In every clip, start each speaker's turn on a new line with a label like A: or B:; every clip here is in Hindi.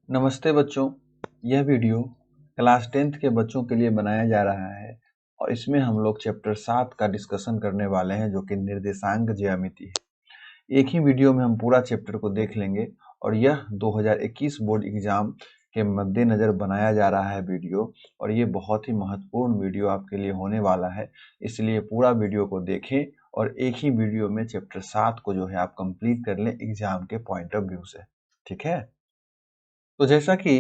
A: नमस्ते बच्चों। यह वीडियो क्लास 10th के बच्चों के लिए बनाया जा रहा है और इसमें हम लोग चैप्टर 7 का डिस्कशन करने वाले हैं जो कि निर्देशांक ज्यामिति है। एक ही वीडियो में हम पूरा चैप्टर को देख लेंगे और यह 2021 बोर्ड एग्जाम के मद्देनजर बनाया जा रहा है वीडियो, और ये बहुत ही महत्वपूर्ण वीडियो आपके लिए होने वाला है। इसलिए पूरा वीडियो को देखें और एक ही वीडियो में चैप्टर 7 को जो है आप कंप्लीट कर लें एग्जाम के पॉइंट ऑफ व्यू से। ठीक है, तो जैसा कि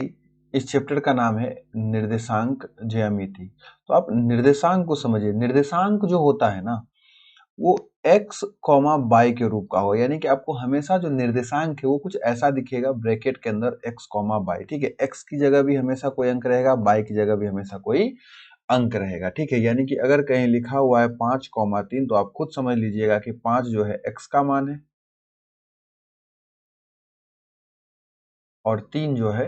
A: इस चैप्टर का नाम है निर्देशांक ज्यामिति, तो आप निर्देशांक को समझिए। निर्देशांक जो होता है ना, वो x, y के रूप का हो, यानी कि आपको हमेशा जो निर्देशांक है वो कुछ ऐसा दिखेगा ब्रैकेट के अंदर x, y। ठीक है, x की जगह भी हमेशा कोई अंक रहेगा, y की जगह भी हमेशा कोई अंक रहेगा। ठीक है, यानी कि अगर कहीं लिखा हुआ है 5, 3, तो आप खुद समझ लीजिएगा कि 5 जो है x का मान है और 3 जो है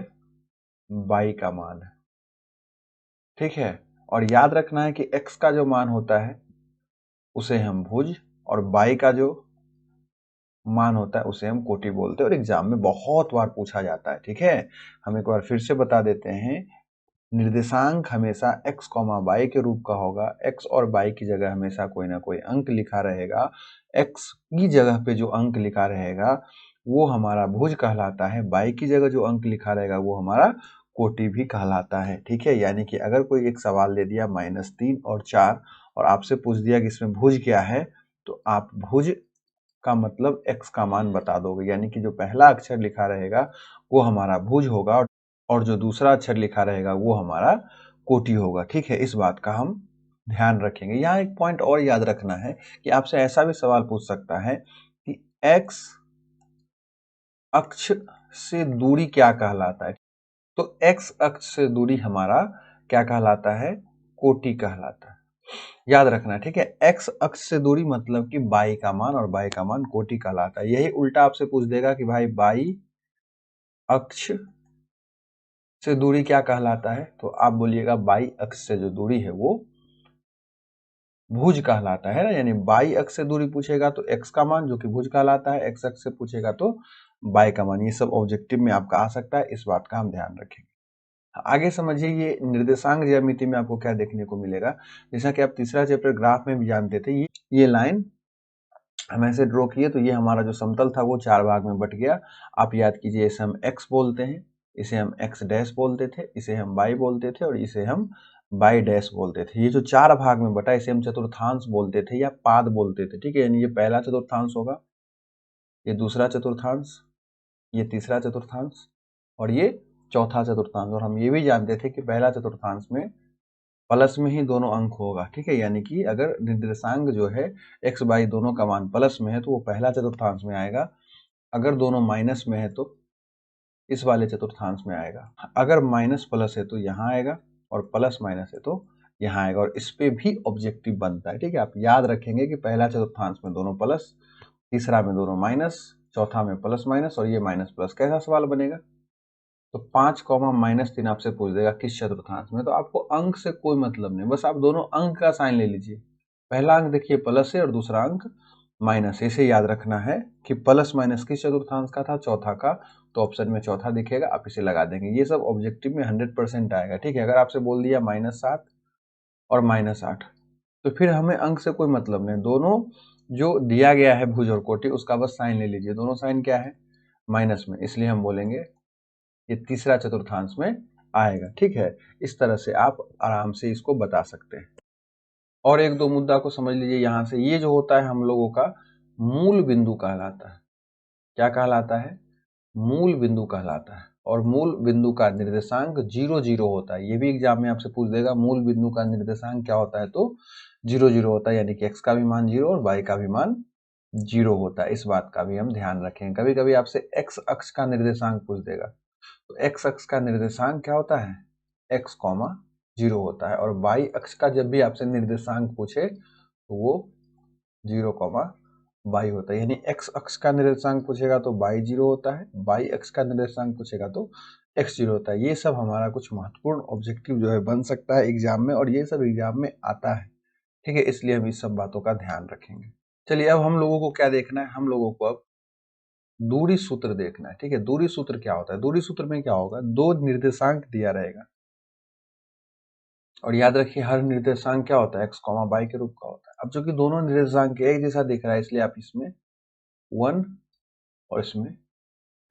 A: y का मान है। ठीक है, और याद रखना है कि x का जो मान होता है उसे हम भुज और y का जो मान होता है उसे हम कोटि बोलते हैं, और एग्जाम में बहुत बार पूछा जाता है। ठीक है, हम एक बार फिर से बता देते हैं। निर्देशांक हमेशा x, y के रूप का होगा। x और y की जगह हमेशा कोई ना कोई अंक लिखा रहेगा। x की जगह पे जो अंक लिखा रहेगा वो हमारा भुज कहलाता है। y की जगह जो अंक लिखा रहेगा वो हमारा कोटि भी कहलाता है। ठीक है, यानी कि अगर कोई एक सवाल दे दिया -3 और 4 और आपसे पूछ दिया कि इसमें भुज क्या है, तो आप भुज का मतलब x का मान बता दोगे, यानी कि जो पहला अक्षर लिखा रहेगा वो हमारा भुज होगा और जो दूसरा अक्षर लिखा रहेगा वो हमारा कोटि होगा। ठीक है, इस बात का हम ध्यान रखेंगे। यहाँ एक पॉइंट और याद रखना है कि आपसे ऐसा भी सवाल पूछ सकता है कि x अक्ष से दूरी क्या कहलाता है। तो x अक्ष से दूरी हमारा क्या कहलाता है? कोटि कहलाता है। याद रखना, ठीक है। x अक्ष से दूरी मतलब कि y का मान, और y का मान कोटि कहलाता है। यही उल्टा आपसे पूछ देगा कि भाई y अक्ष से दूरी क्या कहलाता है, तो आप बोलिएगा y अक्ष से जो दूरी है वो भुज कहलाता है ना। यानी y अक्ष से दूरी पूछेगा तो x का मान जो कि भुज कहलाता है, x अक्ष से पूछेगा तो y का मान। ये सब ऑब्जेक्टिव में आपका आ सकता है, इस बात का हम ध्यान रखेंगे। आगे समझिए, ये निर्देशांक ज्यामिति में आपको क्या देखने को मिलेगा। जैसा कि आप तीसरा चैप्टर ग्राफ में भी जानते थे, ये लाइन हम ऐसे ड्रॉ किए तो ये हमारा जो समतल था वो 4 भाग में बट गया। आप याद कीजिए, इसे हम x बोलते हैं, इसे हम x डैश बोलते थे, इसे हम y बोलते थे और इसे हम y डैश बोलते थे। ये जो 4 भाग में बटा इसे हम चतुर्थांश बोलते थे या पाद बोलते थे। ठीक है, यानी ये पहला चतुर्थांश होगा, ये दूसरा चतुर्थांश, ये तीसरा चतुर्थांश और ये चौथा चतुर्थांश। और हम ये भी जानते थे कि पहला चतुर्थांश में प्लस में ही दोनों अंक होगा। ठीक है, यानी कि अगर निर्देशांक जो है x y दोनों का मान प्लस में है तो वो पहला चतुर्थांश में आएगा, अगर दोनों माइनस में है तो इस वाले चतुर्थांश में आएगा। अगर माइनस प्लस है तो यहाँ आएगा और प्लस माइनस है तो यहाँ आएगा, और इस पे भी ऑब्जेक्टिव बनता है। ठीक है, आप याद रखेंगे कि पहला चतुर्थांश में दोनों प्लस, तीसरा में दोनों माइनस, चौथा में प्लस माइनस और ये माइनस प्लस। कैसा सवाल बनेगा? तो 5, -3 आपसे पूछ देगा किस चतुर्थांश में, तो आपको अंक से कोई मतलब नहीं, बस आप दोनों अंक का साइन ले लीजिए। पहला अंक देखिए प्लस है और दूसरा अंक माइनस। इसे याद रखना है कि प्लस माइनस किस चतुर्थांश का था? चौथा का, तो ऑप्शन में चौथा दिखेगा, आप इसे लगा देंगे। ये सब ऑब्जेक्टिव में 100% आएगा। ठीक है, अगर आपसे बोल दिया -7 और -8 तो फिर हमें अंक से कोई मतलब नहीं, दोनों जो दिया गया है भुज और कोटि उसका बस साइन ले लीजिए। दोनों साइन क्या है? माइनस में, इसलिए हम बोलेंगे ये तीसरा चतुर्थांश में आएगा। ठीक है, इस तरह से आप आराम से इसको बता सकते हैं। और एक दो मुद्दा को समझ लीजिए यहाँ से। ये जो होता है हम लोगों का मूल बिंदु कहलाता है। क्या कहलाता है? मूल बिंदु कहलाता है। और मूल बिंदु का निर्देशांक 0, 0 होता है। ये भी एग्जाम में आपसे पूछ देगा मूल बिंदु का निर्देशांक क्या होता है, तो 0, 0 होता है। यानी कि x का भी मान 0 और y का भी मान 0 होता है। इस बात का भी हम ध्यान रखें। कभी कभी आपसे x अक्ष का निर्देशांक पूछ देगा, तो x अक्ष का निर्देशांक क्या होता है? x, 0 होता है। और y अक्ष का जब भी आपसे निर्देशांक पूछे तो वो 0, y होता है। यानी x अक्ष का निर्देशांक पूछेगा तो y 0 होता है, y अक्ष का निर्देशांक पूछेगा तो x 0 होता है। ये सब हमारा कुछ महत्वपूर्ण ऑब्जेक्टिव जो है बन सकता है एग्जाम में, और ये सब एग्जाम में आता है। ठीक है, इसलिए हम इस सब बातों का ध्यान रखेंगे। चलिए, अब हम लोगों को क्या देखना है? हम लोगों को अब दूरी सूत्र देखना है, ठीक है। दूरी सूत्र क्या होता है, दूरी सूत्र में क्या होगा, दो निर्देशांक दिया रहेगा और याद रखिए हर निर्देशांक क्या होता है, एक्स कॉमा वाई के रूप का होता है। अब चूंकि दोनों निर्देशांक एक जैसा दिख रहा है इसलिए आप इसमें 1 और इसमें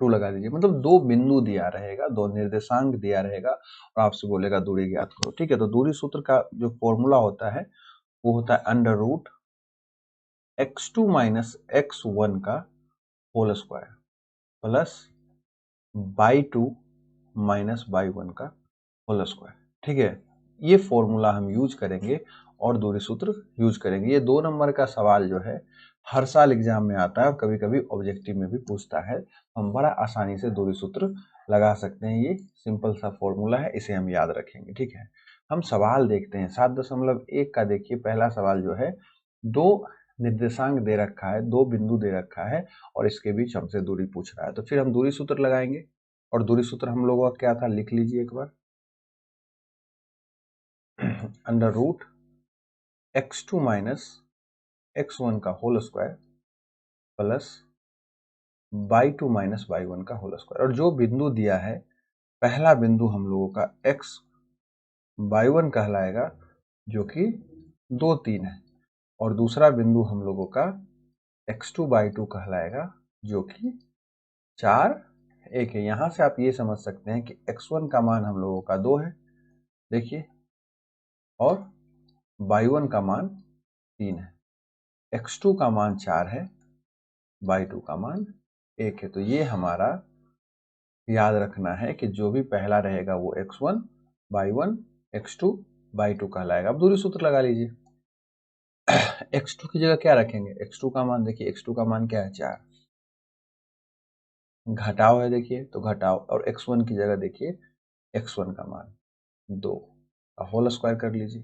A: 2 लगा दीजिए। मतलब दो बिंदु दिया रहेगा, दो निर्देशांक दिया रहेगा और आपसे बोलेगा दूरी ज्ञात करो, ठीक है। तो दूरी सूत्र का जो फॉर्मूला होता है वो होता है under root x2 minus x1 का whole square plus y 2 minus y 1 का होल स्क्वायर, ठीक है। ये फॉर्मूला हम यूज करेंगे और दूरी सूत्र यूज करेंगे। ये 2 नंबर का सवाल जो है हर साल एग्जाम में आता है और कभी कभी ऑब्जेक्टिव में भी पूछता है। हम बड़ा आसानी से दूरी सूत्र लगा सकते हैं। ये सिंपल सा फॉर्मूला है, इसे हम याद रखेंगे, ठीक है। हम सवाल देखते हैं 7.1 का। देखिए पहला सवाल जो है, दो निर्देशांक दे रखा है, दो बिंदु दे रखा है और इसके बीच हमसे दूरी पूछ रहा है। तो फिर हम दूरी सूत्र लगाएंगे और दूरी सूत्र हम लोगों का क्या था, लिख लीजिए एक बार। Under root x2 minus x1 का whole square plus y 2 minus y 1 का होल स्क्वायर। और जो बिंदु दिया है, पहला बिंदु हम लोगों का x बाई 1 कहलाएगा जो कि 2 3 है और दूसरा बिंदु हम लोगों का x2 बाई 2 कहलाएगा जो कि 4 1 है। यहां से आप ये समझ सकते हैं कि x1 का मान हम लोगों का 2 है, देखिए, और बाई 1 का मान 3 है। x2 का मान 4 है, बाई 2 का मान 1 है। तो ये हमारा याद रखना है कि जो भी पहला रहेगा वो x1 बाई 1 x2 बाई 2 कहलाएगा। अब दूरी सूत्र लगा लीजिए। x2 की जगह क्या रखेंगे, x2 का मान देखिए, x2 का मान क्या है, 4, घटाव है देखिए तो घटाव, और x1 की जगह देखिए x1 का मान 2 का होल स्क्वायर कर लीजिए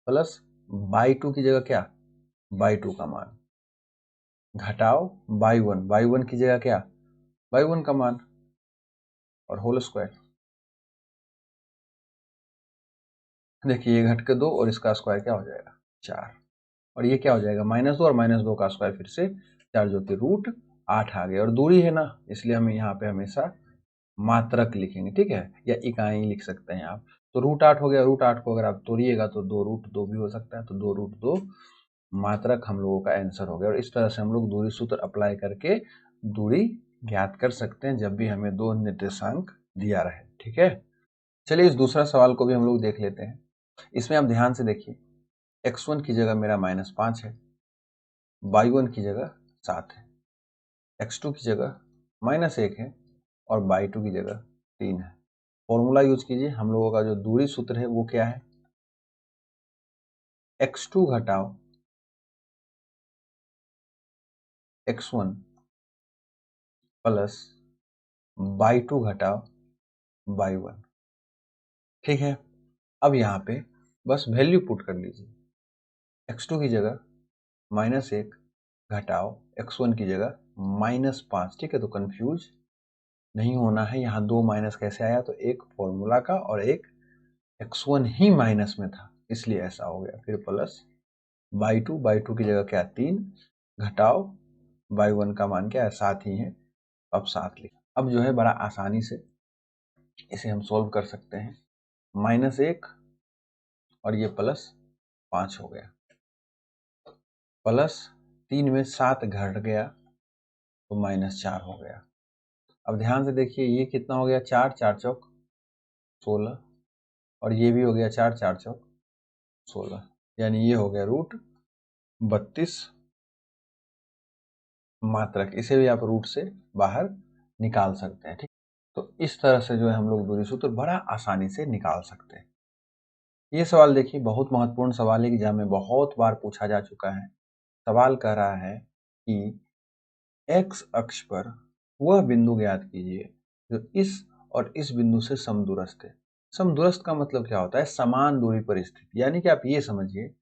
A: प्लस बाई 2 की जगह क्या, बाई 2 का मान घटाओ बाई 1 की जगह क्या, बाई 1 का मान और होल स्क्वायर। देखिए ये घट के 2 और इसका स्क्वायर क्या हो जाएगा, 4, और ये क्या हो जाएगा, -2 और -2 का स्क्वायर फिर से 4 जो कि रूट 8 आ गया। और दूरी है ना, इसलिए हम यहाँ पे हमेशा मात्रक लिखेंगे, ठीक है, या इकाई लिख सकते हैं आप। तो रूट 8 हो गया, रूट 8 को अगर आप तोड़िएगा तो 2 रूट 2 भी हो सकता है, तो 2 रूट 2 मात्रक हम लोगों का आंसर हो गया। और इस तरह से हम लोग दूरी सूत्र अप्लाई करके दूरी ज्ञात कर सकते हैं जब भी हमें दो निर्देशांक दिया रहे, ठीक है। चलिए इस दूसरा सवाल को भी हम लोग देख लेते हैं। इसमें आप ध्यान से देखिए, x1 की जगह मेरा -5 है, y1 की जगह 7 है, x2 की जगह -1 है और y2 की जगह 3 है। फॉर्मूला यूज कीजिए। हम लोगों का जो दूरी सूत्र है वो क्या है, x2 घटाओ x1 प्लस y2 घटाओ y1, ठीक है। अब यहाँ पे बस वैल्यू पुट कर लीजिए। x2 की जगह -1 घटाओ x1 की जगह -5, ठीक है। तो कंफ्यूज नहीं होना है, यहाँ दो माइनस कैसे आया, तो एक फॉर्मूला का और एक x1 ही माइनस में था इसलिए ऐसा हो गया। फिर प्लस बाई टू की जगह क्या, 3 घटाओ बाई 1 का मान क्या है, 7 ही है, अब 7 लिख। अब जो है बड़ा आसानी से इसे हम सोल्व कर सकते हैं। -1 और ये +5 हो गया, प्लस 3 में 7 घट गया तो -4 हो गया। अब ध्यान से देखिए ये कितना हो गया, 4 4 चौक 16 और ये भी हो गया 4 4 चौक 16, यानी ये हो गया रूट 32 मात्रक। इसे भी आप रूट से बाहर निकाल सकते हैं, ठीक। तो इस तरह से जो है हम लोग दूरी सूत्र बड़ा आसानी से निकाल सकते हैं। ये सवाल देखिए बहुत महत्वपूर्ण सवाल है, एग्जाम में बहुत बार पूछा जा चुका है। सवाल कह रहा है कि x अक्ष पर वह बिंदु ज्ञात कीजिए जो इस और इस बिंदु से समदूरस्थ है। समदूरस्थ का मतलब क्या होता है, समान दूरी पर स्थित, यानी कि आप ये समझिए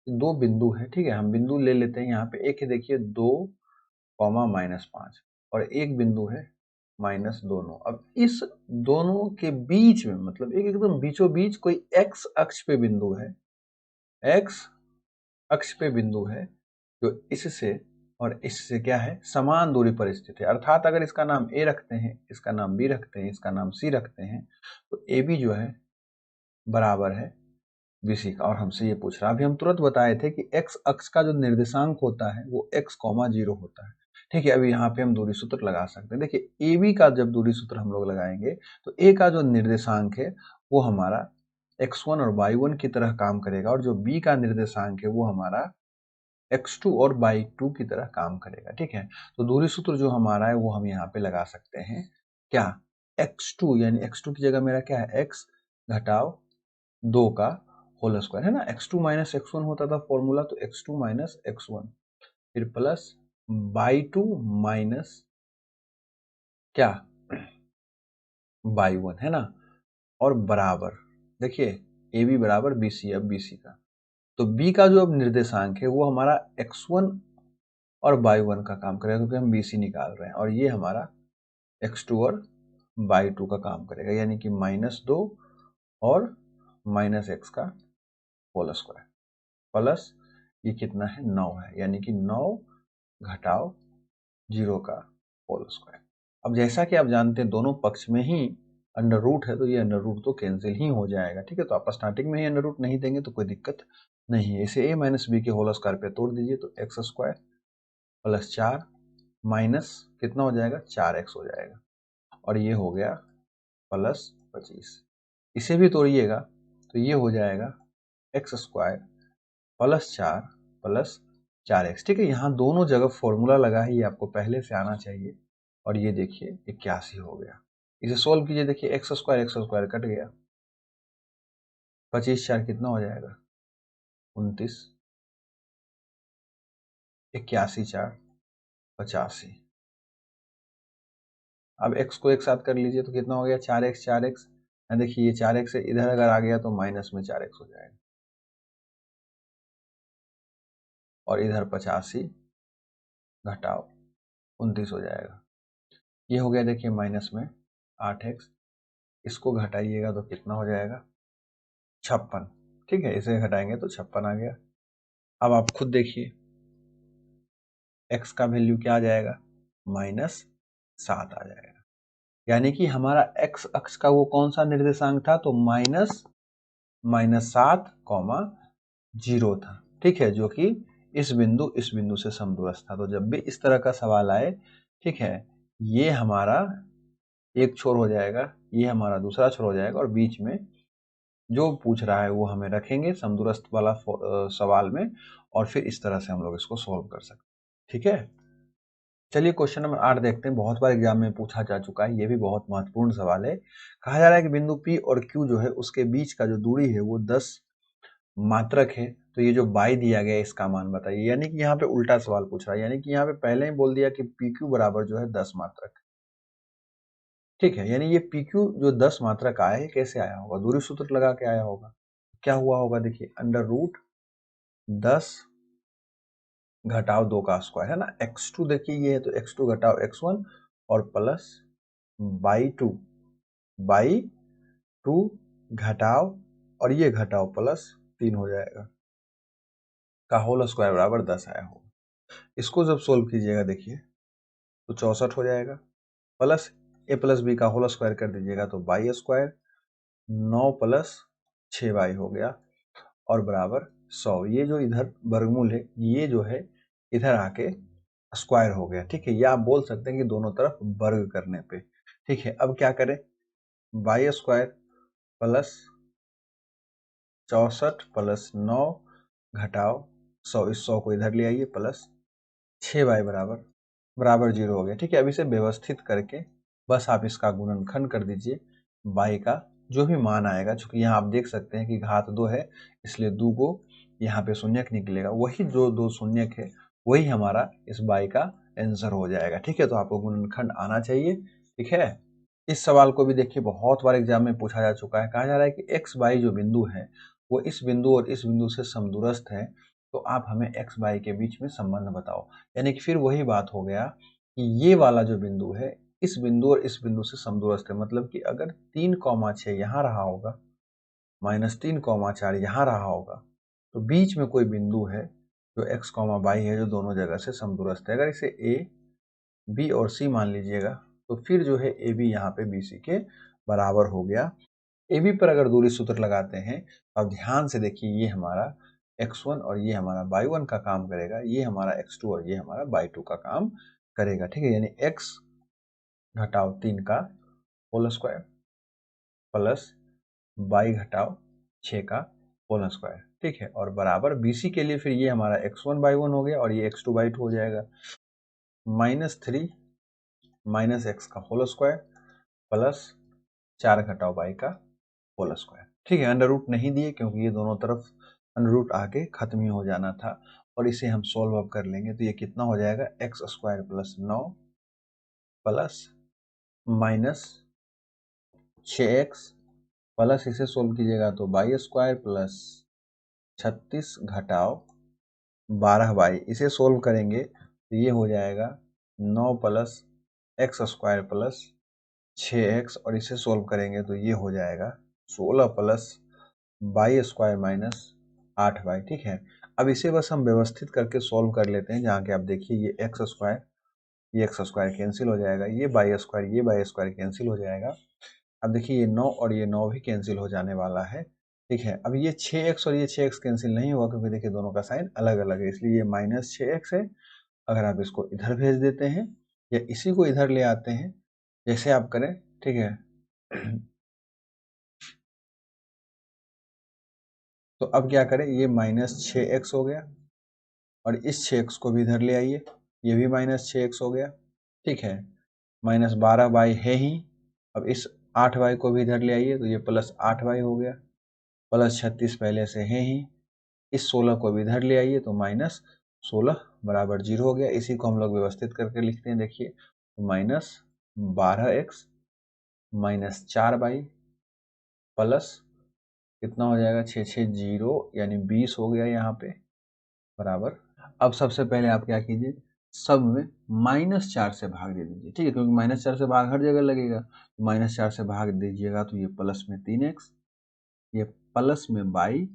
A: दो बिंदु है, ठीक है। हम बिंदु ले लेते हैं, यहाँ पे एक है देखिए 2, -5 और एक बिंदु है -2। अब इस दोनों के बीच में मतलब एक एकदम बीचों बीच कोई x अक्ष पे बिंदु है, x अक्ष पे बिंदु है जो इससे और इससे क्या है, समान दूरी पर स्थित है। अर्थात अगर इसका नाम ए रखते हैं, इसका नाम बी रखते हैं, इसका नाम सी रखते हैं, तो ए बी जो है बराबर है बीसी का। और हमसे ये पूछ रहा, अभी हम तुरंत बताए थे कि एक्स अक्ष का जो निर्देशांक होता है वो x, 0 होता है। ठीक है, अभी यहाँ पे हम दूरी सूत्र लगा सकते हैं। देखिए ए बी का जब दूरी सूत्र हम लोग लगाएंगे तो ए का जो निर्देशांक है वो हमारा x1 और y1 की तरह काम करेगा, और जो b का निर्देशांक है वो हमारा x2 और y2 की तरह काम करेगा। ठीक है, तो दूरी सूत्र जो हमारा है वो हम यहाँ पे लगा सकते हैं क्या, x2 यानी x2 की जगह मेरा क्या है, x घटाव 2 का होल स्क्वायर है ना। x2 माइनस x1 होता था फॉर्मूला, तो x2 माइनस x1 फिर प्लस y2 माइनस क्या, y1 है ना, और बराबर, देखिए ए बी बराबर बी सी, अब बी सी का, तो b का जो अब निर्देशांक है वो हमारा x1 और y1 का काम करेगा, क्योंकि हम बी सी निकाल रहे हैं, और ये हमारा x2 और y2 का काम करेगा, यानी कि -2 और माइनस x का होल स्क्वायर प्लस ये कितना है, 9 है, यानी कि 9 घटाव 0 का होल स्क्वायर। अब जैसा कि आप जानते हैं दोनों पक्ष में ही अंडर रूट है, तो ये अंडर रूट तो कैंसिल ही हो जाएगा। ठीक है, तो आप स्टार्टिंग में ही अंडर रूट नहीं देंगे तो कोई दिक्कत नहीं है। इसे a माइनस बी के होल स्क्वायर पे तोड़ दीजिए, तो एक्स स्क्वायर प्लस 4 माइनस कितना हो जाएगा, 4x हो जाएगा, और ये हो गया प्लस 25। इसे भी तोड़िएगा तो ये हो जाएगा x square plus 4 plus 4x। ठीक है, यहाँ दोनों जगह फॉर्मूला लगा है, ये आपको पहले से आना चाहिए। और ये देखिए 81 हो गया। इसे सोल्व कीजिए, देखिए एक्स स्क्वायर कट गया, 25 4 कितना हो जाएगा, 29, 81 4 85। अब x को एक साथ कर लीजिए तो कितना हो गया, 4x। देखिए ये 4x इधर अगर आ गया तो माइनस में 4x हो जाएगा, और इधर 85 घटाव 29 हो जाएगा। ये हो गया देखिए माइनस में 8x, इसको घटाइएगा तो कितना हो जाएगा, 56। ठीक है, इसे घटाएंगे तो 56 आ गया। अब आप खुद देखिए x का वैल्यू क्या आ जाएगा, -7 आ जाएगा, यानी कि हमारा x अक्ष का वो कौन सा निर्देशांक था, तो -7, 0 था। ठीक है, जो कि इस बिंदु से समदूरस्थ था। तो जब भी इस तरह का सवाल आए, ठीक है, ये हमारा एक छोर हो जाएगा, ये हमारा दूसरा छोर हो जाएगा, और बीच में जो पूछ रहा है वो हमें रखेंगे समदूरस्थ वाला सवाल में, और फिर इस तरह से हम लोग इसको सॉल्व कर सकते हैं। ठीक है, चलिए क्वेश्चन नंबर 8 देखते हैं। बहुत बार एग्जाम में पूछा जा चुका है, ये भी बहुत महत्वपूर्ण सवाल है। कहा जा रहा है कि बिंदु P और Q जो है उसके बीच का जो दूरी है वो 10 मात्रक है, तो ये जो बाई दिया गया है इसका मान बताइए। यानी कि यहाँ पे उल्टा सवाल पूछ रहा है, यानी कि यहाँ पे पहले ही बोल दिया कि PQ बराबर जो है 10 मात्रक। ठीक है, यानी ये PQ जो 10 मात्रक आया है कैसे आया होगा, दूरी सूत्र लगा के आया होगा। क्या हुआ होगा, देखिए अंडर रूट 10 घटाव 2 का स्क्वायर है ना, x2 देखिए ये है, तो x2 घटाव x1 और प्लस बाई टू घटाव, और ये घटाव प्लस 3 हो जाएगा, का होल स्क्वायर बराबर 10 आया होगा। इसको जब सोल्व कीजिएगा देखिए तो 64 हो जाएगा, प्लस a प्लस बी का होल स्क्वायर कर दीजिएगा तो बाई स्क्वायर, 9 प्लस 6 बाई हो गया, और बराबर 100। ये जो इधर वर्गमूल है ये जो है इधर आके स्क्वायर हो गया। ठीक है, या आप बोल सकते हैं कि दोनों तरफ वर्ग करने पे। ठीक है, अब क्या करें, बाई स्क्वायर प्लस 64 प्लस 9 घटाव 100, इस 100 को इधर ले आइए, प्लस 6 बाई बराबर 0 हो गया। ठीक है, अब इसे व्यवस्थित करके बस आप इसका गुणनखंड कर दीजिए, बाई का जो भी मान आएगा, चूंकि यहाँ आप देख सकते हैं कि घात 2 है, इसलिए 2 को यहाँ पे शून्यक निकलेगा, वही जो 2 शून्यक है वही हमारा इस बाई का आंसर हो जाएगा। ठीक है, तो आपको गुणनखंड आना चाहिए। ठीक है, इस सवाल को भी देखिए बहुत बार एग्जाम में पूछा जा चुका है। कहा जा रहा है कि एक्स बाई जो बिंदु है वो इस बिंदु और इस बिंदु से समदूरस्थ है, तो आप हमें एक्स बाई के बीच में संबंध बताओ। यानी कि फिर वही बात हो गया कि ये वाला जो बिंदु है इस बिंदु और इस बिंदु से समदूरस्थ है, मतलब कि अगर 3,6 यहाँ रहा होगा, -3,4 यहाँ रहा होगा, तो बीच में कोई बिंदु है जो x कॉमा y है जो दोनों जगह से समदूरस्थ है। अगर इसे a b और c मान लीजिएगा तो फिर जो है a b यहाँ पे bc के बराबर हो गया। ए बी पर अगर दूरी सूत्र लगाते हैं तो अब ध्यान से देखिए, ये हमारा x1 और ये हमारा y1 का काम करेगा, ये हमारा x2 और ये हमारा y2 का काम करेगा। ठीक है, यानी x घटाओ 3 का होल स्क्वायर प्लस y घटाओ 6 का होल स्क्वायर। ठीक है, और बराबर BC के लिए फिर ये हमारा x1 y1 हो गया और ये x2 y2 हो जाएगा। -3 माइनस x का होल स्क्वायर प्लस 4 घटाओ y का होल स्क्वायर। ठीक है, अंडर रूट नहीं दिए क्योंकि ये दोनों तरफ अंडर रूट आके खत्म ही हो जाना था। और इसे हम सोल्व अप कर लेंगे तो ये कितना हो जाएगा, x square plus 9 plus minus 6x plus इसे सोल्व कीजिएगा तो वाई स्क्वायर प्लस 36 घटाओ 12y। इसे सोल्व करेंगे तो ये हो जाएगा 9 plus x square plus 6x और इसे सोल्व करेंगे तो ये हो जाएगा 16 plus Y square minus 8y। ठीक है, अब इसे बस हम व्यवस्थित करके सोल्व कर लेते हैं, जहाँ के आप देखिए ये एक्स स्क्वायर कैंसिल हो जाएगा, ये वाई स्क्वायर कैंसिल हो जाएगा। अब देखिए ये 9 और ये 9 भी कैंसिल हो जाने वाला है। ठीक है, अब ये 6x और ये 6x कैंसिल नहीं हुआ क्योंकि देखिए दोनों का साइन अलग अलग है, इसलिए ये -6x है। अगर आप इसको इधर भेज देते हैं या इसी को इधर ले आते हैं, जैसे आप करें। ठीक है, तो अब क्या करें, ये -6x हो गया और इस 6x को भी इधर ले आइए, ये भी -6x हो गया। ठीक है, -12y है ही। अब इस 8y को भी इधर ले आइए तो ये +8y हो गया, +36 पहले से है ही। इस 16 को भी इधर ले आइए तो -16 बराबर 0 हो गया। इसी को हम लोग व्यवस्थित करके लिखते हैं, देखिए -12x -4y प्लस कितना हो जाएगा, 6 6 0 यानी 20 हो गया यहाँ पे बराबर। अब सबसे पहले आप क्या कीजिए, सब में -4 से भाग दे दीजिए। ठीक है, क्योंकि -4 से भाग हर जगह लगेगा, -4 से भाग दीजिएगा तो ये प्लस में 3x, ये प्लस में y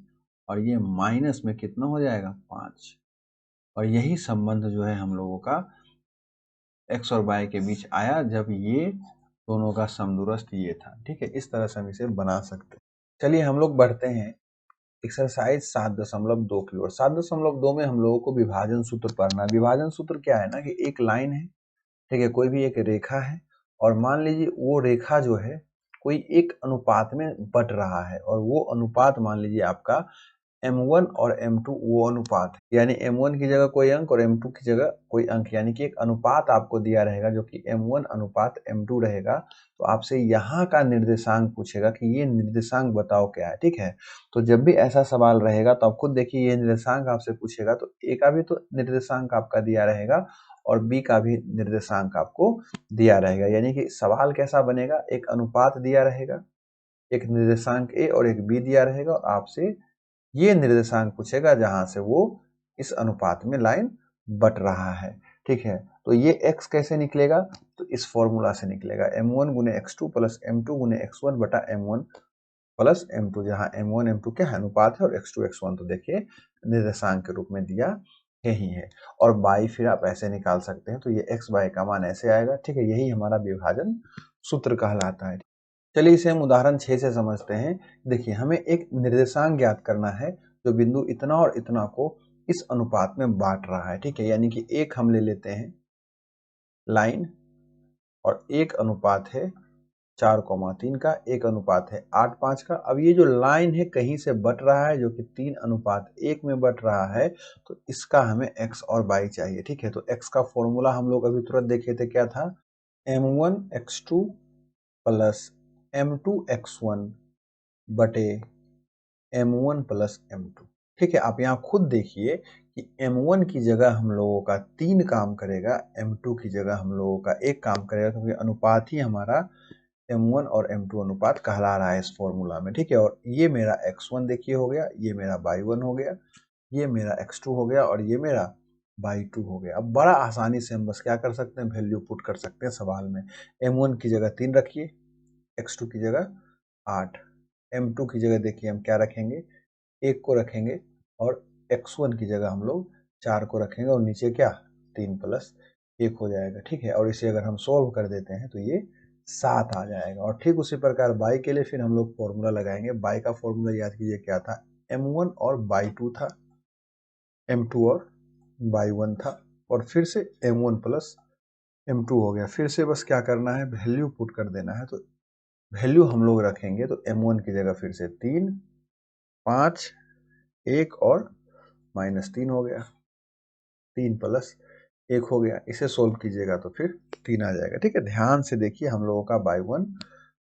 A: और ये माइनस में कितना हो जाएगा 5। और यही संबंध जो है हम लोगों का x और y के बीच आया जब ये दोनों का समदूरस्थ ये था। ठीक है, इस तरह से हम इसे बना सकते हैं। चलिए हम लोग बढ़ते हैं एक्सरसाइज 7.2 की ओर। 7.2 में हम लोगों को विभाजन सूत्र पढ़ना है। विभाजन सूत्र क्या है ना, कि एक लाइन है, ठीक है, कोई भी एक रेखा है और मान लीजिए वो रेखा जो है कोई एक अनुपात में बट रहा है और वो अनुपात मान लीजिए आपका m1 और m2 वो अनुपात है, यानी m1 की जगह कोई अंक और m2 की जगह कोई अंक, यानी कि एक अनुपात आपको दिया रहेगा जो कि m1 अनुपात m2 रहेगा। तो आपसे यहाँ का निर्देशांक पूछेगा कि ये निर्देशांक बताओ क्या है। ठीक है, तो जब भी ऐसा सवाल रहेगा तो आप खुद देखिए, ये निर्देशांक आपसे पूछेगा तो a का भी तो निर्देशांक आपका दिया रहेगा और b का भी निर्देशांक आपको दिया रहेगा। यानी कि सवाल कैसा बनेगा, एक अनुपात दिया रहेगा, एक निर्देशांक a और एक b दिया रहेगा और आपसे ये निर्देशांक पूछेगा जहां से वो इस अनुपात में लाइन बट रहा है। ठीक है, तो ये x कैसे निकलेगा, तो इस फॉर्मूला से निकलेगा, m1 गुने x2 प्लस m2 गुने x1 बटा m1 प्लस m2, जहां m1 m2 क्या है, अनुपात है और x2 x1 तो देखिए निर्देशांक के रूप में दिया है ही है। और y फिर आप ऐसे निकाल सकते हैं, तो ये x y का मान ऐसे आएगा। ठीक है, यही हमारा विभाजन सूत्र कहलाता है। चलिए इसे हम उदाहरण 6 से समझते हैं। देखिए हमें एक निर्देशांक ज्ञात करना है जो बिंदु इतना और इतना को इस अनुपात में बांट रहा है। ठीक है, यानी कि एक हम ले लेते हैं लाइन और एक अनुपात है 4,3 का, एक अनुपात है 8,5 का। अब ये जो लाइन है कहीं से बट रहा है जो कि 3:1 में बट रहा है, तो इसका हमें x और y चाहिए। ठीक है, तो x का फॉर्मूला हम लोग अभी तुरंत देखे थे, क्या था, m1 x2 plus m2 x1 बटे m1 प्लस m2। ठीक है, आप यहाँ खुद देखिए कि m1 की जगह हम लोगों का 3 काम करेगा, m2 की जगह हम लोगों का 1 काम करेगा, क्योंकि अनुपात ही हमारा m1 और m2 अनुपात कहला रहा है इस फॉर्मूला में। ठीक है, और ये मेरा x1 देखिए हो गया, ये मेरा y1 हो गया, ये मेरा x2 हो गया और ये मेरा y2 हो गया। अब बड़ा आसानी से हम बस क्या कर सकते हैं, वैल्यू पुट कर सकते हैं सवाल में। m1 की जगह 3 रखिए, x2 की जगह 8, m2 की जगह देखिए हम क्या रखेंगे, 1 को रखेंगे और x1 की जगह हम लोग 4 को रखेंगे और नीचे क्या 3 प्लस 1 हो जाएगा, ठीक है। और इसे अगर हम सोल्व कर देते हैं तो ये 7 आ जाएगा। और ठीक उसी प्रकार बाई के लिए फिर हम लोग फॉर्मूला लगाएंगे। बाई का फॉर्मूला याद कीजिए क्या था, m1 और बाई 2 था, m2 और बाई 1 था, और फिर से m1 प्लस m2 हो गया। फिर से बस क्या करना है, वैल्यू पुट कर देना है। तो वैल्यू हम लोग रखेंगे तो m1 की जगह फिर से 3, 5, 1 और -3 हो गया, 3 प्लस 1 हो गया। इसे सोल्व कीजिएगा तो फिर 3 आ जाएगा, ठीक है। ध्यान से देखिए हम लोगों का बाई 1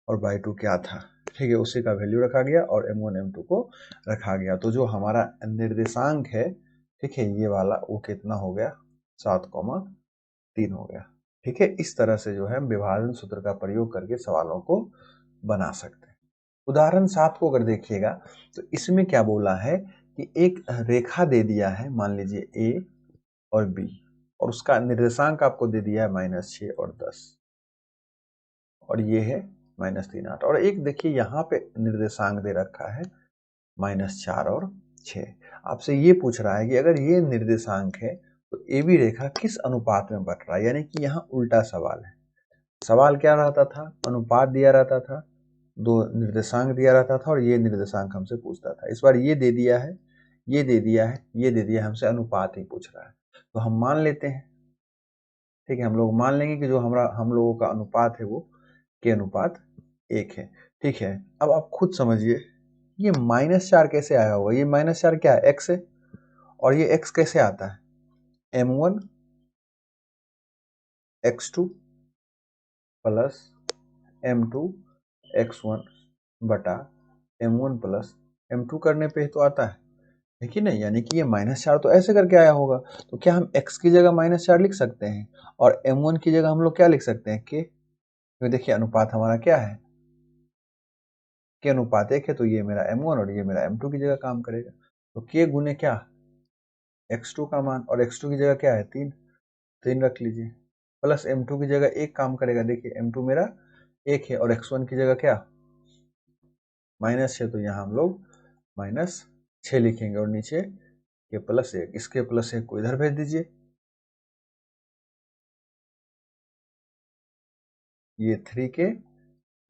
A: और बाई 2 क्या था, ठीक है, उसी का वैल्यू रखा गया और m1 m2 को रखा गया। तो जो हमारा निर्देशांक है, ठीक है, ये वाला वो कितना हो गया 7,3 हो गया, ठीक है। इस तरह से जो है हम विभाजन सूत्र का प्रयोग करके सवालों को बना सकते हैं। उदाहरण 7 को अगर देखिएगा तो इसमें क्या बोला है कि एक रेखा दे दिया है, मान लीजिए ए और बी, और उसका निर्देशांक आपको दे दिया है -6 और 10, और ये है -3, 8, और एक देखिए यहाँ पे निर्देशांक दे रखा है -4 और 6। आपसे ये पूछ रहा है कि अगर ये निर्देशांक है तो ए बी रेखा किस अनुपात में बट रहा है, यानी कि यहाँ उल्टा सवाल है। सवाल क्या रहता था, अनुपात दिया रहता था, दो निर्देशांक दिया रहता था और ये निर्देशांक हमसे पूछता था। इस बार ये दे दिया है, ये दे दिया है, ये दे दिया है, हमसे अनुपात ही पूछ रहा है। तो हम मान लेते हैं, ठीक है, हम लोग मान लेंगे कि जो हम लोगों का अनुपात है वो के अनुपात 1 है, ठीक है। अब आप खुद समझिए ये -4 कैसे आया होगा, ये -4 क्या है, x है, और ये x कैसे आता है, m1 x2 plus m2 x1 बटा m1 प्लस m2 करने पे तो आता है कि नहीं, यानी कि ये -4 तो ऐसे करके आया होगा। तो क्या हम x की जगह -4 लिख सकते हैं और m1 की जगह हम लोग क्या लिख सकते हैं, k। तो देखिए अनुपात हमारा क्या है, k अनुपात 1 है, तो ये मेरा m1 और ये मेरा m2 की जगह काम करेगा। तो k गुने क्या x2 का मान, और x2 की जगह क्या है 3 रख लीजिए, प्लस m2 की जगह 1 काम करेगा। देखिए m2 मेरा 1 है और x1 की जगह क्या -6, तो यहाँ हम लोग -6 लिखेंगे और नीचे के +1, इसके +1 को इधर भेज दीजिए, ये 3k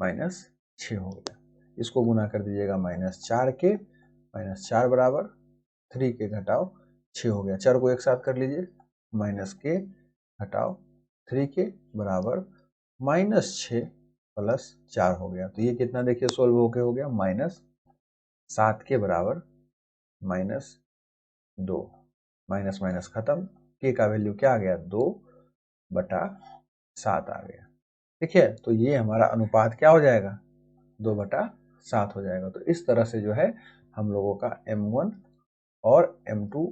A: -6 हो गया। इसको गुना कर दीजिएगा -4k, -4 बराबर 3k घटाओ 6 हो गया। 4 को एक साथ कर लीजिए, -k घटाओ 3k बराबर -6 प्लस 4 हो गया। तो ये कितना देखिए सोल्व होके हो गया -7 के बराबर -2, माइनस माइनस खत्म, के का वैल्यू क्या आ गया 2/7 आ गया, ठीक है। तो ये हमारा अनुपात क्या हो जाएगा 2/7 हो जाएगा। तो इस तरह से जो है हम लोगों का m1 और m2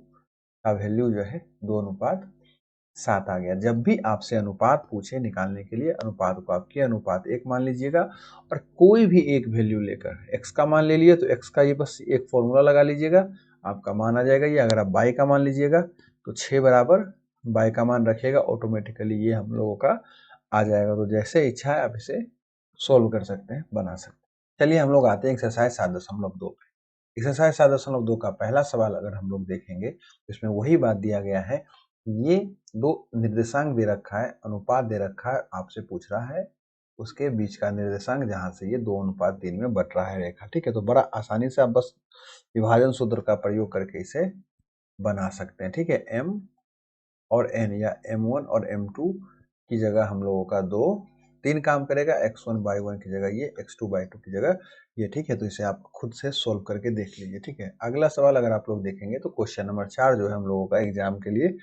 A: का वैल्यू जो है 2:7 आ गया। जब भी आपसे अनुपात पूछे निकालने के लिए, अनुपात को आप के अनुपात 1 मान लीजिएगा और कोई भी एक वैल्यू लेकर, x का मान ले लिए तो x का ये बस एक फॉर्मूला लगा लीजिएगा, आपका मान आ जाएगा ये। अगर आप बाई का मान लीजिएगा तो 6 बराबर बाई का मान रखिएगा, ऑटोमेटिकली ये हम लोगों का आ जाएगा। तो जैसे इच्छा है आप इसे सोल्व कर सकते हैं, बना सकते हैं। चलिए हम लोग आते हैं एक्सरसाइज 7.2 पे। एक्सरसाइज 7.2 का पहला सवाल अगर हम लोग देखेंगे तो इसमें वही बात दिया गया है, ये दो निर्देशांक दे रखा है, अनुपात दे रखा है, आपसे पूछ रहा है उसके बीच का निर्देशांक जहां से ये 2:3 में बट रहा है रेखा, ठीक है। तो बड़ा आसानी से आप बस विभाजन सूत्र का प्रयोग करके इसे बना सकते हैं, ठीक है। m और n या m1 और m2 की जगह हम लोगों का 3 काम करेगा, x1/1 की जगह ये, x2/2 की जगह ये, ठीक है। तो इसे आप खुद से सोल्व करके देख लीजिए, ठीक है। अगला सवाल अगर आप लोग देखेंगे तो क्वेश्चन नंबर 4 जो है हम लोगों का एग्जाम के लिए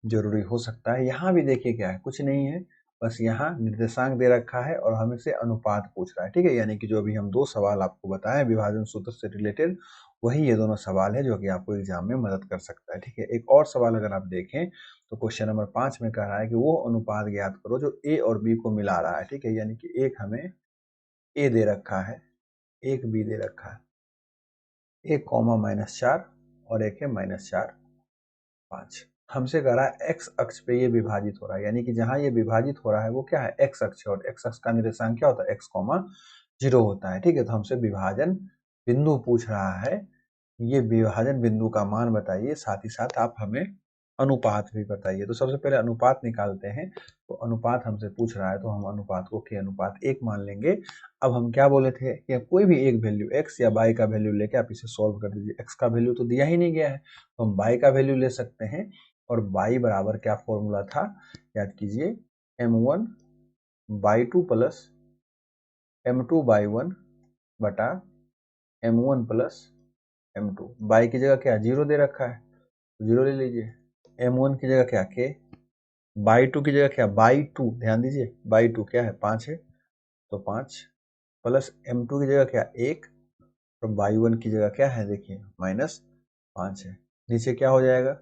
A: जरूरी हो सकता है। यहाँ भी देखिए क्या है, कुछ नहीं है, बस यहाँ निर्देशांक दे रखा है और हमें से अनुपात पूछ रहा है, ठीक है। यानी कि जो अभी हम 2 सवाल आपको बताए विभाजन सूत्र से रिलेटेड, वही ये दोनों सवाल है जो कि आपको एग्जाम में मदद कर सकता है, ठीक है। एक और सवाल अगर आप देखें तो क्वेश्चन नंबर 5 में कह रहा है कि वो अनुपात ज्ञात करो जो ए और बी को मिला रहा है, ठीक है। यानी कि एक हमें ए दे रखा है, एक बी दे रखा है, 1, और एक है -4, 5। हमसे कह रहा है एक्स अक्ष पे ये विभाजित हो रहा है, यानी कि जहां ये विभाजित हो रहा है वो क्या है, एक्स अक्ष है, और एक्स अक्ष का निर्देशांक क्या होता है, x, 0 होता है, ठीक है। तो हमसे विभाजन बिंदु पूछ रहा है, ये विभाजन बिंदु का मान बताइए, साथ ही साथ आप हमें अनुपात भी बताइए। तो सबसे पहले अनुपात निकालते हैं। तो अनुपात हमसे पूछ रहा है तो हम अनुपात को k अनुपात 1 मान लेंगे। अब हम क्या बोले थे कि कोई भी एक वैल्यू x या y का वैल्यू लेके आप इसे सॉल्व कर दीजिए। x का वैल्यू तो दिया ही नहीं गया है, तो हम y का वैल्यू ले सकते हैं। और y बराबर क्या फॉर्मूला था, याद कीजिए, m1 by 2 plus m2 by 1 बटा m1 प्लस m2। बाई की जगह क्या 0 दे रखा है, 0 ले लीजिए। m1 की जगह क्या k, बाई 2 की जगह क्या बाई 2, ध्यान दीजिए बाई 2 क्या है 5 है, तो 5 प्लस m2 की जगह क्या 1, और बाई 1 की जगह क्या है देखिए -5 है। नीचे क्या हो जाएगा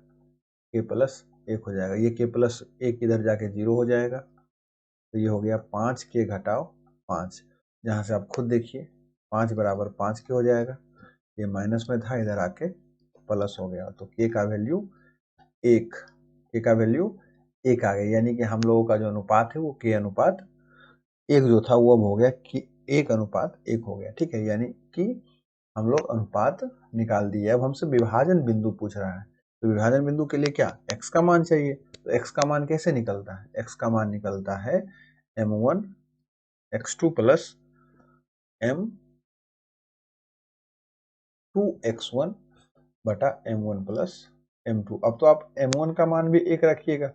A: k प्लस 1 हो जाएगा, ये k प्लस 1 इधर जाके 0 हो जाएगा। तो ये हो गया 5k घटाओ 5, जहाँ से आप खुद देखिए 5 बराबर 5k हो जाएगा। ये माइनस में था, इधर आके प्लस हो गया, तो k का वैल्यू 1, k का वैल्यू 1 आ गया। यानी कि हम लोगों का जो अनुपात है वो k अनुपात 1 जो था वो अब हो गया कि 1 अनुपात 1 हो गया। ठीक है, यानी कि हम लोग अनुपात निकाल दिए। अब हमसे विभाजन बिंदु पूछ रहा है, तो विभाजन बिंदु के लिए क्या x का मान चाहिए। तो x का मान कैसे निकलता है, x का मान निकलता है m1 x2 plus m2 x1 बटा m1 प्लस m2। अब तो आप m1 का मान भी 1 रखिएगा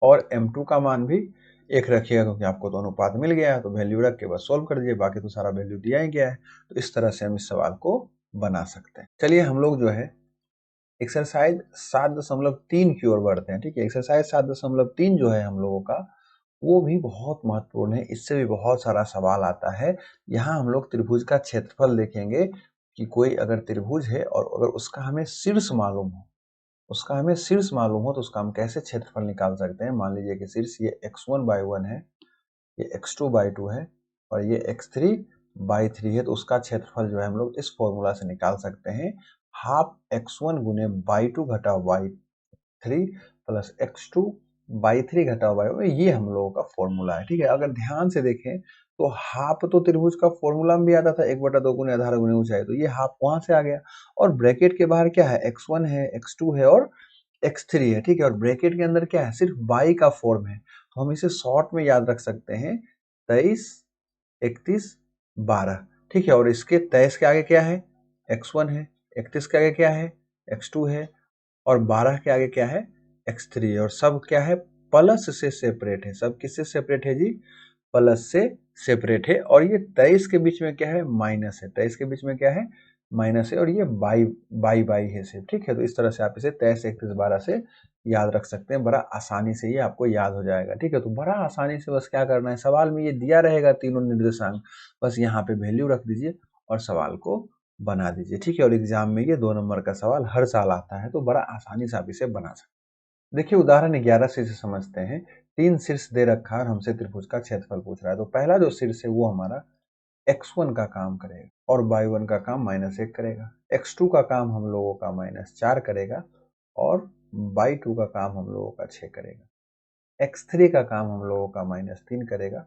A: और m2 का मान भी 1 रखिएगा, क्योंकि आपको तो अनुपात मिल गया है। तो वैल्यू रख के बस सोल्व कर दीजिए, बाकी तो सारा वैल्यू दिया ही गया है। तो इस तरह से हम इस सवाल को बना सकते हैं। चलिए हम लोग जो है एक्सरसाइज 7.3 की ओर बढ़ते हैं। ठीक है, एक्सरसाइज 7.3 जो है हम लोगों का, वो भी बहुत महत्वपूर्ण है। इससे भी बहुत सारा सवाल आता है। यहाँ हम लोग त्रिभुज का क्षेत्रफल देखेंगे कि कोई अगर त्रिभुज है और अगर उसका हमें शीर्ष मालूम हो, तो उसका हम कैसे क्षेत्रफल निकाल सकते हैं। मान लीजिए कि शीर्ष ये x1/1 है, ये x2/2 है और ये x3/3 है, तो उसका क्षेत्रफल जो है हम लोग इस फॉर्मूला से निकाल सकते हैं, हाफ x1 गुने बाई 2 घटाओ बाई 3 प्लस x2/3 घटाओ बाई, ये हम लोगों का फॉर्मूला है। ठीक है, अगर ध्यान से देखें तो हाफ तो त्रिभुज का फॉर्मूला में भी आता था 1/2 गुने आधार गुने ऊंचाई, तो ये हाफ वहां से आ गया। और ब्रैकेट के बाहर क्या है, x1 है, x2 है और x3 है। ठीक है, और ब्रैकेट के अंदर क्या है, सिर्फ y का फॉर्म है। तो हम इसे शॉर्ट में याद रख सकते हैं 23, 31, 12। ठीक है, और इसके 23 के आगे क्या है, x1 है, 31 के आगे क्या है, x2 है, और 12 के आगे क्या है, x3 है। और सब क्या है, प्लस से सेपरेट है। सब किससे सेपरेट है जी, प्लस से सेपरेट है। और ये 23 के बीच में क्या है, माइनस है। 23 के बीच में क्या है, माइनस है। और ये बाई बाई बाई है सिर्फ। ठीक है, तो इस तरह से आप इसे 23, 31, 12 से याद रख सकते हैं। बड़ा आसानी से ये आपको याद हो जाएगा। ठीक है, तो बड़ा आसानी से बस क्या करना है, सवाल में ये दिया रहेगा तीनों निर्देशांक, बस यहाँ पे वैल्यू रख दीजिए और सवाल को बना दीजिए। ठीक है, और एग्जाम में ये 2 नंबर का सवाल हर साल आता है, तो बड़ा आसानी से आप इसे बना सकते हैं। देखिए उदाहरण 11 से इसे समझते हैं। 3 शीर्ष दे रखा है और हमसे त्रिभुज का क्षेत्रफल पूछ रहा है। तो पहला जो शीर्ष है वो हमारा x1 का काम करेगा और y1 का काम -1 करेगा। x2 का काम हम लोगों का -4 करेगा और y2 का काम हम लोगों का 6 करेगा। x3 का काम हम लोगों का -3 करेगा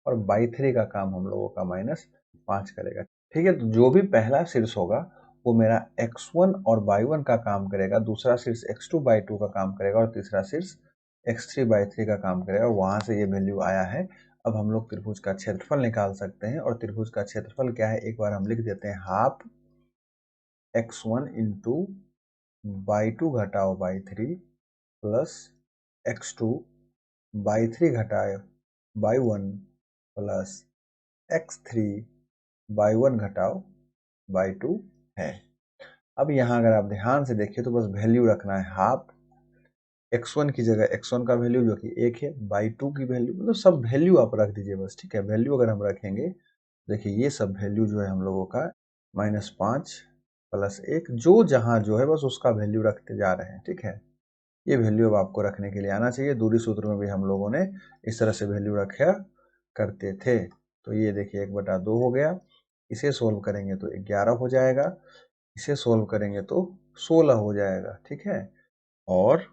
A: और y3 का काम हम लोगों का -5 करेगा। ठीक है, तो जो भी पहला शीर्ष होगा वो मेरा x1 और y1 का काम करेगा, दूसरा शीर्ष x2/2 का काम करेगा और तीसरा शीर्ष x3/3 का काम करेगा। वहां से ये वैल्यू आया है। अब हम लोग त्रिभुज का क्षेत्रफल निकाल सकते हैं, और त्रिभुज का क्षेत्रफल क्या है, एक बार हम लिख देते हैं, हाफ x1 इंटू बाई 2 घटाओ बाई 3 प्लस x2/3 घटाओ बाई 1 प्लस x3/1 घटाओ बाई 2 है। अब यहाँ अगर आप ध्यान से देखिए तो बस वैल्यू रखना है, हाफ x1 की जगह x1 का वैल्यू जो कि 1 है, बाई 2 की वैल्यू, मतलब सब वैल्यू आप रख दीजिए बस। ठीक है, वैल्यू अगर हम रखेंगे, देखिए ये सब वैल्यू जो है हम लोगों का -5 प्लस 1, जो जहाँ जो है बस उसका वैल्यू रखते जा रहे हैं। ठीक है, ये वैल्यू अब आपको रखने के लिए आना चाहिए। दूरी सूत्र में भी हम लोगों ने इस तरह से वैल्यू रखा करते थे। तो ये देखिए 1/2 हो गया, इसे सोल्व करेंगे तो 11 हो जाएगा, इसे सोल्व करेंगे तो 16 हो जाएगा। ठीक है, और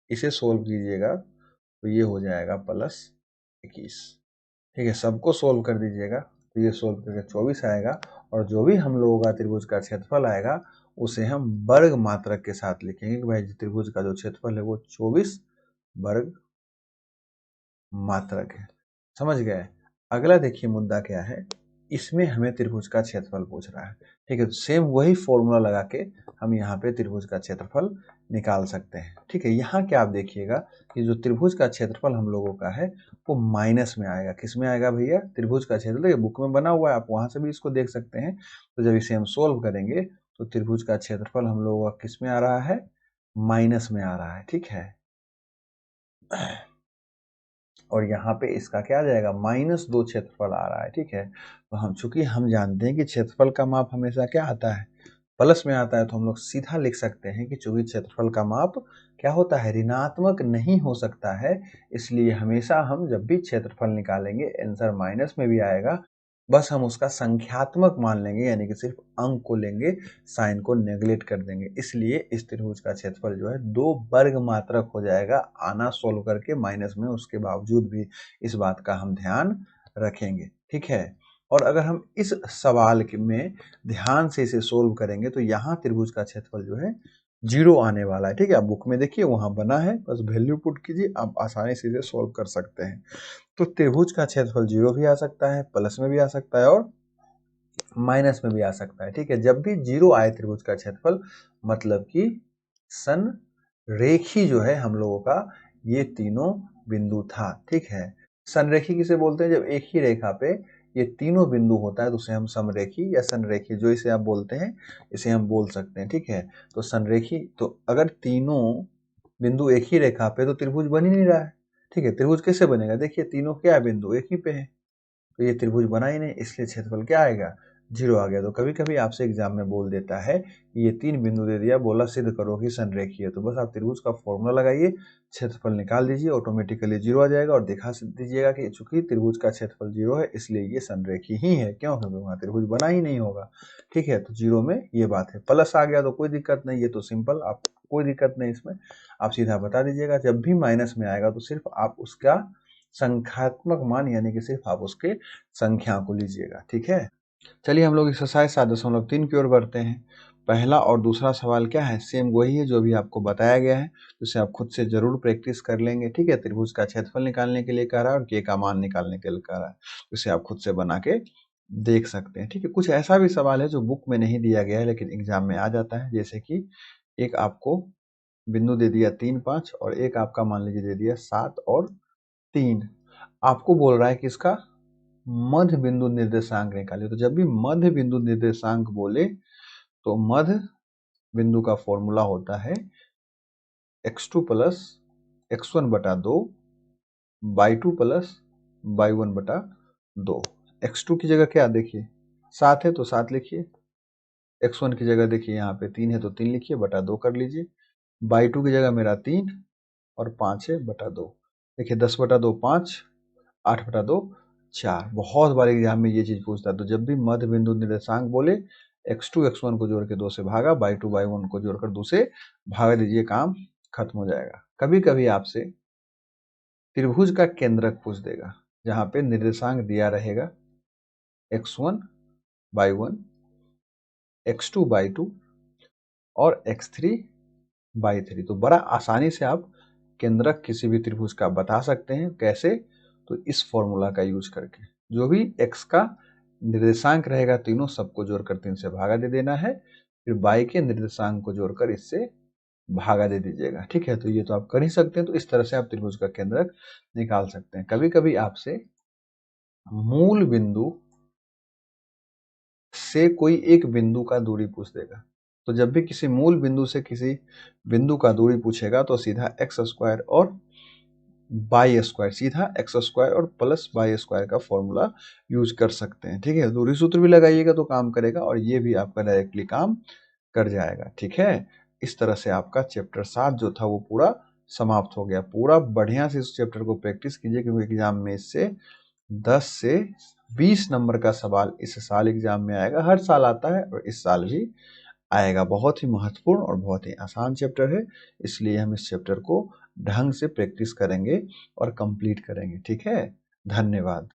A: इसे सोल्व कीजिएगा तो ये हो जाएगा +21। ठीक है, सबको सोल्व कर दीजिएगा तो ये सोल्व करके 24 आएगा। और जो भी हम लोगों का त्रिभुज का क्षेत्रफल आएगा उसे हम वर्ग मात्रक के साथ लिखेंगे कि भाई त्रिभुज का जो क्षेत्रफल है वो 24 वर्ग मात्रक है। समझ गए। अगला देखिए मुद्दा क्या है, इसमें हमें त्रिभुज का क्षेत्रफल पूछ रहा है। ठीक है, तो सेम वही फॉर्मूला लगा के हम यहाँ पे त्रिभुज का क्षेत्रफल निकाल सकते हैं। ठीक है, यहाँ क्या आप देखिएगा कि जो त्रिभुज का क्षेत्रफल हम लोगों का है वो माइनस में आएगा। किस में आएगा भैया? त्रिभुज का क्षेत्रफल। देखिए बुक में बना हुआ है, आप वहां से भी इसको देख सकते हैं। तो जब इसे हम सोल्व करेंगे तो त्रिभुज का क्षेत्रफल हम लोगों का किस में आ रहा है? माइनस में आ रहा है। ठीक है, और यहाँ पे इसका क्या आ जाएगा? -2 क्षेत्रफल आ रहा है। ठीक है, तो हम चूंकि हम जानते हैं कि क्षेत्रफल का माप हमेशा क्या आता है? प्लस में आता है, तो हम लोग सीधा लिख सकते हैं कि चूंकि क्षेत्रफल का माप क्या होता है? ऋणात्मक नहीं हो सकता है, इसलिए हमेशा हम जब भी क्षेत्रफल निकालेंगे आंसर माइनस में भी आएगा। बस हम उसका संख्यात्मक मान लेंगे, यानी कि सिर्फ अंक को लेंगे, साइन को नेग्लेक्ट कर देंगे। इसलिए इस त्रिभुज का क्षेत्रफल जो है 2 वर्ग मात्रक हो जाएगा, आना सोल्व करके माइनस में। उसके बावजूद भी इस बात का हम ध्यान रखेंगे। ठीक है, और अगर हम इस सवाल में ध्यान से इसे सोल्व करेंगे तो यहाँ त्रिभुज का क्षेत्रफल जो है 0 आने वाला है। ठीक है, आप बुक में देखिए वहां बना है, बस वैल्यू पुट कीजिए, आप आसानी से इसे सोल्व कर सकते हैं। तो त्रिभुज का क्षेत्रफल 0 भी आ सकता है, प्लस में भी आ सकता है और माइनस में भी आ सकता है। ठीक है, जब भी 0 आए त्रिभुज का क्षेत्रफल, मतलब कि संरेखी जो है हम लोगों का ये तीनों बिंदु था। ठीक है, संरेखी किसे बोलते हैं? जब एक ही रेखा पे ये तीनों बिंदु होता है तो उसे हम समरेखी या संरेखी, जो इसे आप बोलते हैं, इसे हम बोल सकते हैं। ठीक है, तो संरेखी, तो अगर तीनों बिंदु एक ही रेखा पे तो त्रिभुज बन ही नहीं रहा है। ठीक है, त्रिभुज कैसे बनेगा? देखिए तीनों क्या बिंदु एक ही पे है, तो ये त्रिभुज बना ही नहीं, इसलिए क्षेत्रफल क्या आएगा? 0 आ गया। तो कभी कभी आपसे एग्जाम में बोल देता है कि ये 3 बिंदु दे दिया, बोला सिद्ध करो कि संरेखीय है, तो बस आप त्रिभुज का फॉर्मूला लगाइए, क्षेत्रफल निकाल दीजिए, ऑटोमेटिकली 0 आ जाएगा और दिखा दीजिएगा कि चूंकि त्रिभुज का क्षेत्रफल 0 है इसलिए ये संरेखी ही है। क्यों? क्योंकि वहां त्रिभुज बना ही नहीं होगा। ठीक है, तो 0 में ये बात है। प्लस आ गया तो कोई दिक्कत नहीं, ये तो सिंपल, आप कोई दिक्कत नहीं इसमें, आप सीधा बता दीजिएगा। जब भी माइनस में आएगा तो सिर्फ आप उसका संख्यात्मक मान, यानी कि सिर्फ आप उसके संख्या को लीजिएगा। ठीक है, चलिए हम लोग एक्सरसाइज 7.3 की ओर बढ़ते हैं। पहला और दूसरा सवाल क्या है? सेम वही है जो भी आपको बताया गया है, तो इसे आप खुद से जरूर प्रैक्टिस कर लेंगे। ठीक है, त्रिभुज का क्षेत्रफल निकालने के लिए कह रहा है और के का मान निकालने के लिए कह रहा है, तो इसे आप खुद से बना के देख सकते हैं। ठीक है, कुछ ऐसा भी सवाल है जो बुक में नहीं दिया गया है लेकिन एग्जाम में आ जाता है, जैसे कि एक आपको बिंदु दे दिया 3, 5 और एक आपका मान लीजिए दे दिया 7 और 3। आपको बोल रहा है कि इसका मध्य बिंदु निर्देशांक निकालिए। तो जब भी मध्य बिंदु निर्देशांक बोले तो मध्य बिंदु का फॉर्मूला होता है x2 प्लस x1 बटा 2 y2 प्लस y1 बटा 2। x2 की जगह क्या देखिए 7 है तो 7 लिखिए, x1 की जगह देखिए यहाँ पे 3 है तो 3 लिखिए, बटा 2 कर लीजिए। y2 की जगह मेरा 3 और 5 है बटा 2। देखिए 10 बटा 2 5, 8 बटा 2 4। बहुत बार एग्जाम में ये चीज पूछता है। तो जब भी मध्य बिंदु निर्देशांक बोले x2 x1 को जोड़ के 2 से भागा, y2 y1 को जोड़कर 2 से भागा दीजिए, काम खत्म हो जाएगा। कभी कभी आपसे त्रिभुज का केंद्रक पूछ देगा, जहां पे निर्देशांक दिया रहेगा x1 y1, x2 y2 और x3 y3। तो बड़ा आसानी से आप केंद्रक किसी भी त्रिभुज का बता सकते हैं। कैसे? तो इस फॉर्मूला का यूज करके, जो भी x का निर्देशांक रहेगा तीनों सबको जोड़कर 3 से भागा दे देना है, फिर y के निर्देशांक को जोड़कर इससे भागा दे दीजिएगा। ठीक है, तो ये तो आप कर ही सकते हैं। तो इस तरह से आप त्रिभुज का केंद्रक निकाल सकते हैं। कभी कभी आपसे मूल बिंदु से कोई एक बिंदु का दूरी पूछ देगा। तो जब भी किसी मूल बिंदु से किसी बिंदु का दूरी पूछेगा तो सीधा एक्स स्क्वायर और बाई स्क्वायर, सीधा एक्स स्क्वायर और प्लस बाई स्क्वायर का फॉर्मूला यूज कर सकते हैं। ठीक है, दूरी सूत्र भी लगाइएगा तो काम करेगा और ये भी आपका डायरेक्टली काम कर जाएगा। ठीक है, इस तरह से आपका चैप्टर 7 जो था वो पूरा समाप्त हो गया। पूरा बढ़िया से इस चैप्टर को प्रैक्टिस कीजिए, क्योंकि एग्जाम में इससे 10 से 20 नंबर का सवाल इस साल एग्जाम में आएगा। हर साल आता है और इस साल भी आएगा। बहुत ही महत्वपूर्ण और बहुत ही आसान चैप्टर है, इसलिए हम इस चैप्टर को ढंग से प्रैक्टिस करेंगे और कंप्लीट करेंगे। ठीक है, धन्यवाद।